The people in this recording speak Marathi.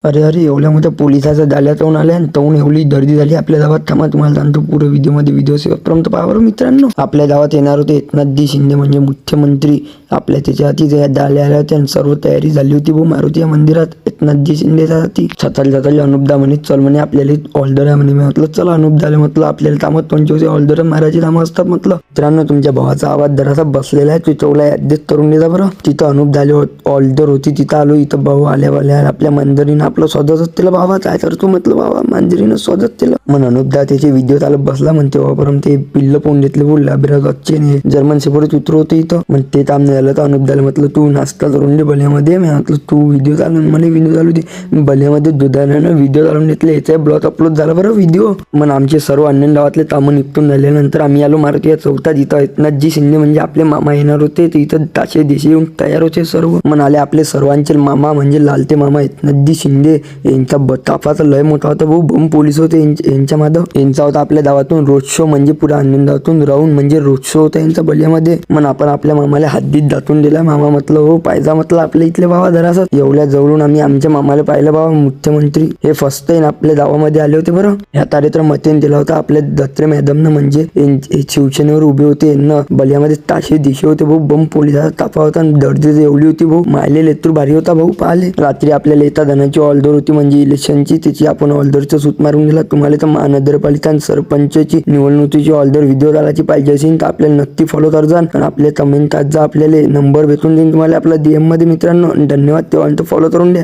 अरे अरे एवढ्या मोठ्या पोलिसाचा जाल्या तवून आल्या आणि तवून एवढी गर्दी झाली आपल्या गावात. थांबा तुम्हाला सांगतो पुढे व्हिडिओ शेवटपर्यंत पहा बरं मित्रांनो. आपल्या गावात येणार होते एकनाथजी शिंदे म्हणजे मुख्यमंत्री. आपल्या त्याच्या हाती ज्या जाल्या आल्या होत्या आणि सर्व तयारी झाली होती भाऊ मारुती या मंदिरात. एकनाथजी शिंदेच्या हाती छताल अनुपदा म्हणे चल म्हणे आपल्याला ऑर्डर आहे म्हणे. मी म्हटलं चला अनुपदाला म्हटलं आपल्याला थांबत पंचवीस ऑर्डर मारायची कामं असतात म्हटलं. मित्रांनो तुमच्या भावाचा आवाज जरासा बसलेला आहे, चौला ऍडजस्ट करून देता बरं. तिथं अनुप झाले ऑर्डर होती तिथं आलो. इथं भाऊ आल्या आपल्या मंदिरीनं आपलं स्वतःच केलं. बाबा काय करतो म्हटलं बाबा मंदिरीनं स्वतःच केलं म्हणून अनुपदा त्याचे व्हिडिओ चालत बसला म्हणते वापरून ते पिल्ल पाहून घेतले बोलला बिरागच्चे जर्मन शेफर्ड उतर होतं इथं. मग ते काम नाही आलं तर अनुपदाला म्हटलं तू नाश्ता करून दे भल्यामध्ये. मी म्हटलं तू व्हिडिओ चालून मला व्हिडिओ चालू दे. भल्यामध्ये दुधानं व्हिडिओ चालून घेतले. याचा ब्लॉग अपलोड झाला बरं व्हिडिओ. मग आमचे सर्व अण्णन गावातले कामं निपटून झाल्यानंतर आम्ही आलो मारुती या चौथ्यात. इथं एकनाथजी शिंदे म्हणजे आपले मामा येणार होते. तर इथं ताशे देशे येऊन तयार होते सर्व. मग आले आपले सर्वांचे मामा म्हणजे लालते मामा एकनाथजी शिंदे. यांचा ताफाचा लय मोठा होता भाऊ. बम पोलीस होते यांच्या माधव. यांचा होता आपल्या गावातून रोड शो म्हणजे पुरा आनंदातून राहून म्हणजे रोड शो होता यांचा बलियामध्ये. मग आपण आपल्या मामाला हातदीत दातून दिला. मामा म्हटलं हो पाहिजा म्हटलं आपल्या इथले बाबा जरासं. एवढ्या जवळून आम्ही आमच्या मामाला पाहिलं बाबा मुख्यमंत्री. हे फर्स्ट टाइम आपल्या गावामध्ये आले होते बरं. ह्या तारेत्र मतेन दिला होता आपल्या दत्रे मॅडमनं म्हणजे शिवसेनेवर उभे होते. यांना बलियामध्ये ताशे दिशे होते भाऊ. बम पोलिसाचा ताफा होता आणि दर्दी एवढी होती भाऊ. मायले लेतूर भारी होता भाऊ. पाहिले रात्री आपल्याला येता धनाची ऑर्डर होती म्हणजे इलेक्शनची. त्याची आपण ऑर्डरचं सूत मारून दिला. तुम्हाला तर महानगरपालिका आणि सरपंचची निवडणुकीची ऑर्डर व्हिडिओ घालायची पाहिजे असेल तर आपल्याला नक्की फॉलो कर जा आणि आपल्या कमेंट जा. आपल्याला नंबर भेटून देईन तुम्हाला आपला DM मध्ये मित्रांनो. धन्यवाद. तेव्हा फॉलो करून द्या.